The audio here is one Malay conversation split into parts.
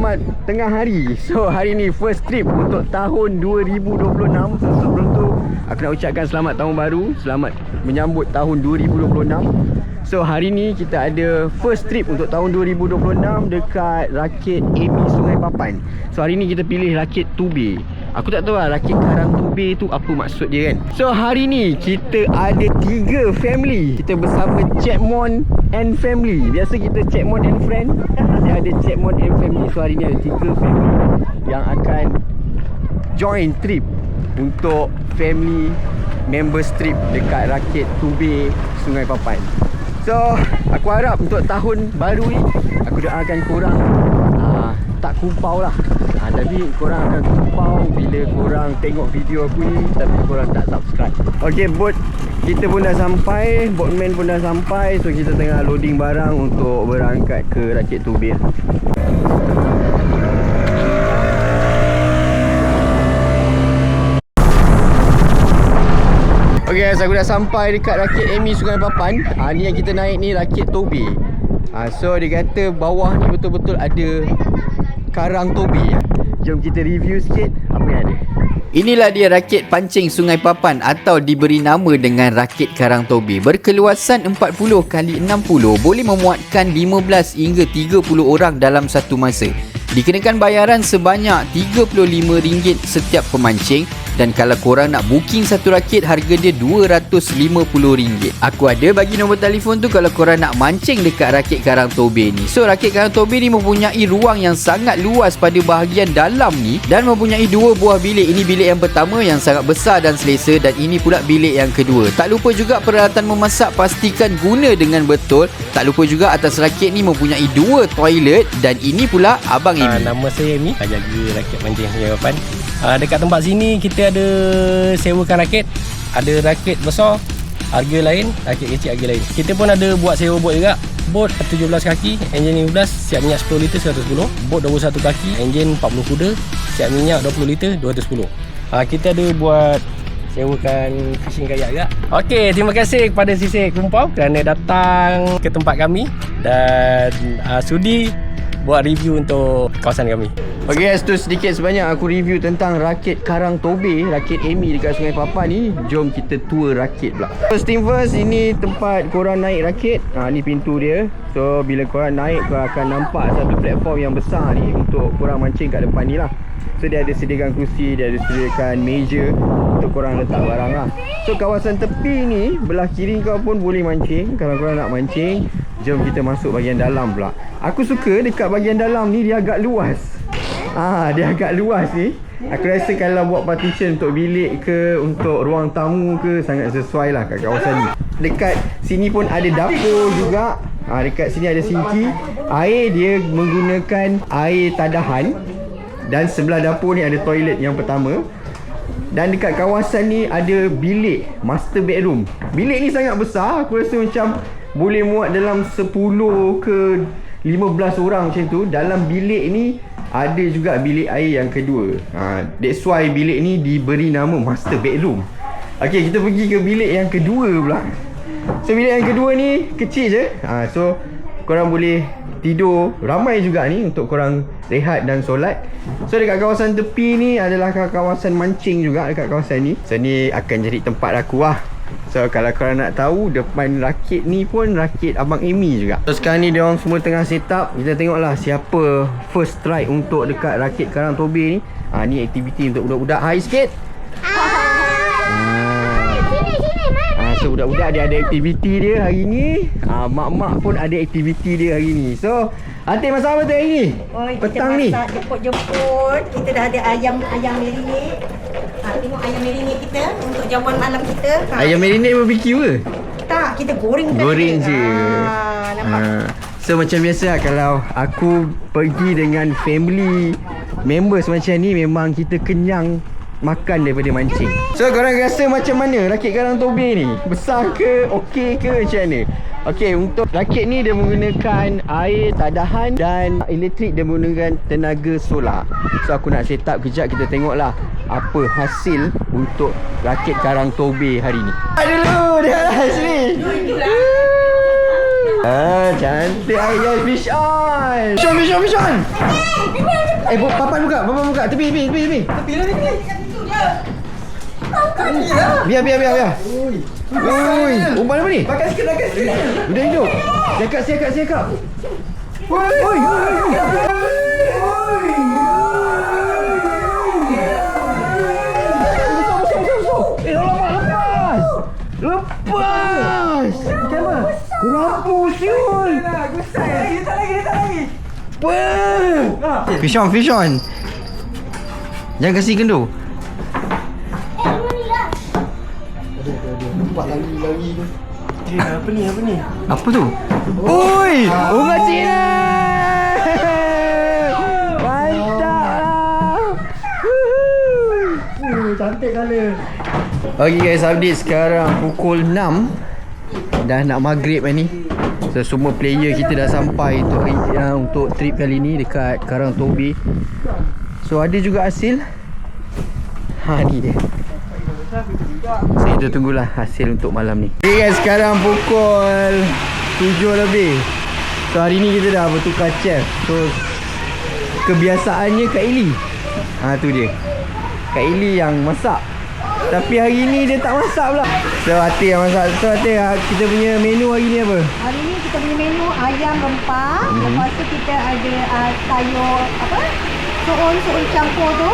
selamat tengah hari. So hari ni first trip untuk tahun 2026. So sebelum tu aku nak ucapkan selamat tahun baru, selamat menyambut tahun 2026. So hari ni kita ada first trip untuk tahun 2026 dekat rakit Amy Sungai Papan. So hari ni kita pilih rakit Tubir. Aku tak tahu lah rakit karang Tubir tu apa maksud dia kan. So hari ni kita ada 3 family. Kita bersama Cekmon and family. Biasa kita Cekmon and friend, dia ada Cekmon and family. So hari ni ada 3 family yang akan join trip untuk family members trip dekat rakit Tubir Sungai Papan. So aku harap untuk tahun baru ni aku doakan korang tak kumpau lah. Tapi korang akan kumpau bila korang tengok video aku ni tapi korang tak subscribe. Okay, boat kita pun dah sampai, boatman pun dah sampai. So kita tengah loading barang untuk berangkat ke rakit Tubir. Okay guys, aku dah sampai dekat rakit Amy Sungai Papan. Ni yang kita naik ni rakit Tubir. So dia kata bawah ni betul-betul ada karang Tubir. Jom kita review sikit apa yang ada. Inilah dia rakit pancing Sungai Papan atau diberi nama dengan rakit karang Tubir. Berkeluasan 40 x 60, boleh memuatkan 15 hingga 30 orang dalam satu masa. Dikenakan bayaran sebanyak RM35 setiap pemancing. Dan kalau korang nak booking satu rakit, harga dia RM250. Aku ada bagi nombor telefon tu kalau korang nak mancing dekat rakit karang Tubir ni. So rakit karang Tubir ni mempunyai ruang yang sangat luas pada bahagian dalam ni dan mempunyai 2 buah bilik. Ini bilik yang pertama yang sangat besar dan selesa, dan ini pula bilik yang kedua. Tak lupa juga peralatan memasak, pastikan guna dengan betul. Tak lupa juga atas rakit ni mempunyai 2 toilet, dan ini pula Abang Amy. Nama saya Amy, jaga rakit pancing Sungai Papan. Dekat tempat sini kita ada sewakan rakit. Ada rakit besar harga lain, rakit kecil harga lain. Kita pun ada buat sewa bot juga. Bot 17 kaki, enjin 15, siap minyak 10 liter 110. Bot 21 kaki, enjin 40 kuda, siap minyak 20 liter 210. Kita ada buat sewakan fishing kayak juga. Okey, terima kasih kepada Sisik Kumpau kerana datang ke tempat kami dan sudi buat review untuk kawasan kami. Okay guys, tu sedikit sebanyak aku review tentang rakit karang Tubir, rakit Amy dekat Sungai Papan ni. Jom kita tour rakit pula. First thing first, ini tempat korang naik rakit. Ni pintu dia. So bila korang naik, korang akan nampak satu platform yang besar ni untuk korang mancing kat depan ni lah. So dia ada sediakan kerusi, dia ada sediakan meja untuk korang letak barang lah. So kawasan tepi ni, belah kiri kau pun boleh mancing. Kalau korang nak mancing, jom kita masuk bahagian dalam pula. Aku suka dekat bahagian dalam ni, dia agak luas. Dia agak luas ni. Aku rasa kalau buat partition untuk bilik ke, untuk ruang tamu ke, sangat sesuai lah kat kawasan ni. Dekat sini pun ada dapur juga. Dekat sini ada sinki. Air dia menggunakan air tadahan. Dan sebelah dapur ni ada toilet yang pertama. Dan dekat kawasan ni ada bilik master bedroom. Bilik ni sangat besar. Aku rasa macam boleh muat dalam 10 ke 15 orang macam tu. Dalam bilik ni ada juga bilik air yang kedua. That's why bilik ni diberi nama master bedroom. Okay, kita pergi ke bilik yang kedua pula. So bilik yang kedua ni kecil je. So korang boleh tidur ramai juga ni untuk korang rehat dan solat. So dekat kawasan tepi ni adalah kawasan mancing juga dekat kawasan ni. So ni akan jadi tempat aku lah. So kalau korang nak tahu, depan rakit ni pun rakit Abang Amy juga. So sekarang ni diorang semua tengah set up. Kita tengoklah siapa first strike untuk dekat rakit karang Tubir ni. Ni aktiviti untuk budak-budak. Hai sikit. So budak-budak dia ada aktiviti dia hari ni. Mak-mak pun ada aktiviti dia hari ni. So Atik masak apa tu hari ni? Petang ni. Kita masak jemput-jemput. Kita dah ada ayam marinate. Tengok ayam marinate kita untuk jamuan malam kita. Ayam marinate barbecue ke? Tak, kita goreng je. Nampak? So macam biasa kalau aku pergi dengan family members macam ni, memang kita kenyang makan daripada mancing. So korang rasa macam mana rakit karang Tubir ni? Besar ke? Okey ke? Macam mana? Okey, untuk rakit ni dia menggunakan air tadahan dan elektrik dia menggunakan tenaga solar. So aku nak set up kejap, kita tengoklah apa hasil untuk rakit karang Tubir hari ni. Dulu dia sini. Cantik guys. Fish on. Fish on. Papa buka. Tepi. Biar. Ui, umpan apa ni? Makan sikit. Udah hidup. Siakap. Ui. Lepas. Ikan apa? Kerapu siul. Dia tak lagi. Fish on. Jangan kasih kendo. Nampak lari tu. Apa ni? Apa tu? Oi! Unga Cina! Mantap lah! Cantik colour. Okay guys, update sekarang pukul 6. Dah nak maghrib ni. So semua player kita dah sampai untuk trip kali ni dekat Karang Tobi. So ada juga hasil. Ni dia. So kita tunggulah hasil untuk malam ni. Okay guys, sekarang pukul 7 lebih. So hari ni kita dah bertukar chef. So kebiasaannya Kak Ili. Tu dia. Kak Ili yang masak. Tapi hari ni dia tak masak pula. So Atik yang masak. So Atik, kita punya menu hari ni apa? Hari ni kita punya menu ayam rempah. Lepas tu kita ada sayur apa? So'on campur tu.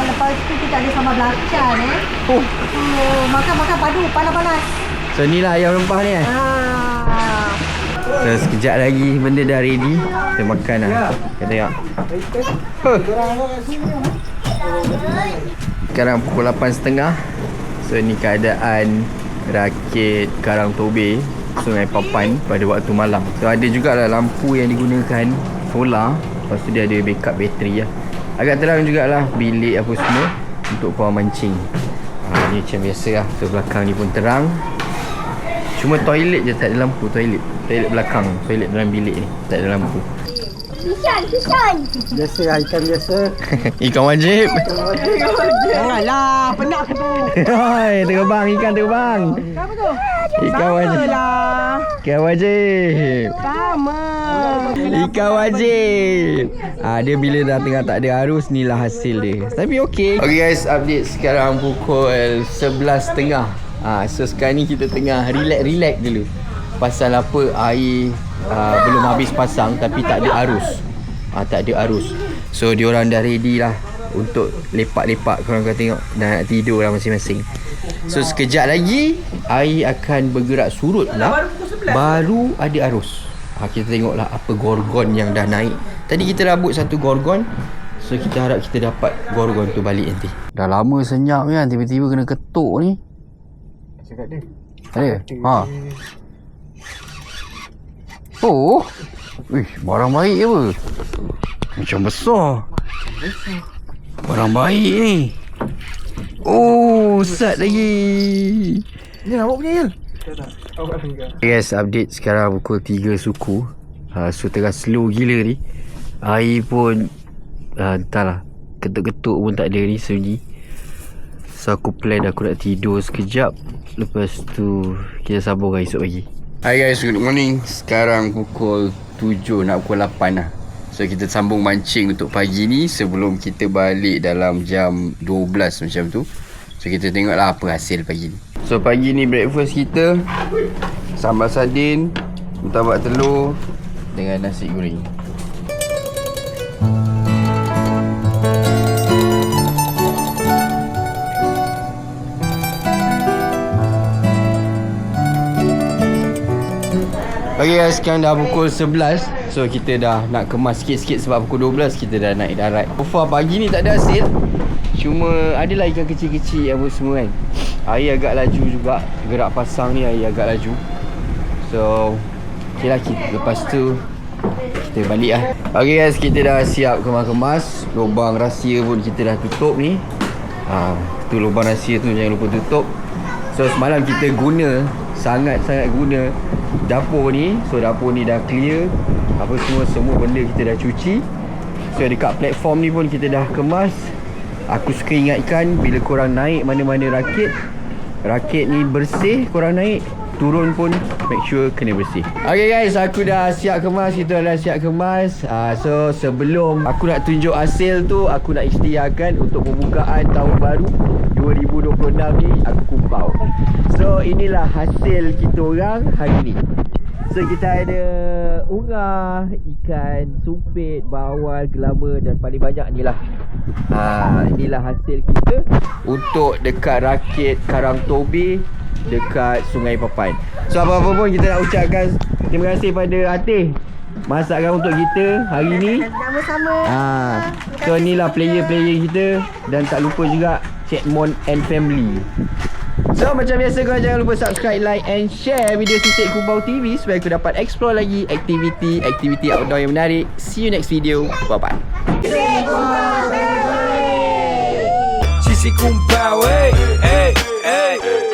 Lepas tu kita ada sambal belacan makan padu panas-panas. So inilah ayam rempah ni So sekejap lagi benda dah ready. Kita makan lah. Kita tengok. Sekarang pukul 8.30. So ni keadaan rakit Karang Tobi Sungai Papan pada waktu malam. So ada jugalah lampu yang digunakan solar. Lepas tu dia ada backup bateri lah. Agak terang jugalah bilik apa semua untuk korang mancing. Ni macam biasa lah. So belakang ni pun terang. Cuma toilet je tak ada lampu. Toilet belakang. Toilet dalam bilik ni tak ada lampu. Ikan. Biasa lah, ikan biasa. Ikan wajib. Janganlah, penat aku tu. Ikan terbang. Apa tu? Ikan wajib. Ikan wajib. Sama. Ikan wajib. Dia bila dah tengah tak ada arus, ni lah hasil dia. Tapi okey. Okay guys, update sekarang pukul 11.30. So sekarang ni kita tengah relax dulu. Pasal apa? Air belum habis pasang tapi tak ada arus. So diorang dah ready lah untuk lepak-lepak. Korang akan tengok dah nak tidur lah masing-masing. So sekejap lagi air akan bergerak surut lah. Baru ada arus. Kita tengoklah apa gorgon yang dah naik. Tadi kita rabut satu gorgon. So kita harap kita dapat gorgon tu balik nanti. Dah lama senyap kan, tiba-tiba kena ketuk ni. Cakap dia. Ada? Oh. Barang baik apa? Macam besar. Barang baik ni. Sat lagi. Ni nampak punya Yel. Yes, update sekarang pukul 3 suku. So tengah slow gila ni. Air pun entahlah, ketuk-ketuk pun tak ada ni, sunyi. So aku plan aku nak tidur sekejap. Lepas tu kita sambung esok pagi. Hi guys, good morning. Sekarang pukul 7 nak pukul 8 lah. So kita sambung mancing untuk pagi ni sebelum kita balik dalam jam 12 macam tu. So kita tengoklah apa hasil pagi ni. So pagi ni breakfast kita sambal sardin, murtabak telur dengan nasi goreng. Okay guys, sekarang dah pukul 11. So kita dah nak kemas sikit-sikit sebab pukul 12 kita dah naik darat. So far pagi ni tak ada hasil. Cuma adalah ikan kecil-kecil apa semua kan. Air agak laju juga. Gerak pasang ni air agak laju. So okay lah, lepas tu kita balik lah. Okay guys, kita dah siap kemas-kemas. Lubang rahsia pun kita dah tutup ni. Tu lubang rahsia tu jangan lupa tutup. So semalam kita guna, sangat-sangat guna dapur ni. So dapur ni dah clear. Apa semua benda kita dah cuci. So dekat platform ni pun kita dah kemas. Aku suka ingatkan bila korang naik mana-mana rakit ni bersih, korang naik turun pun make sure kena bersih. Okay guys, aku dah siap kemas. Kita dah siap kemas. So sebelum aku nak tunjuk hasil tu, aku nak isytiharkan untuk pembukaan tahun baru 2026 ni aku kumpau. So inilah hasil kita orang hari ni. So kita ada ungah, ikan sumpit, bawal, gelama dan paling banyak ni lah. Inilah hasil kita untuk dekat rakit Karang Tobe dekat Sungai Papan. So apa-apa pun kita nak ucapkan terima kasih pada Atih masakkan untuk kita hari ni. Sama-sama. So inilah player-player kita. Dan tak lupa juga Cik Mon and Family. So macam biasa, korang jangan lupa subscribe, like and share video Sisik Kumpau TV supaya aku dapat explore lagi aktiviti outdoor yang menarik. See you next video. Bye-bye. Sisik Kumpau, hey, hey, hey.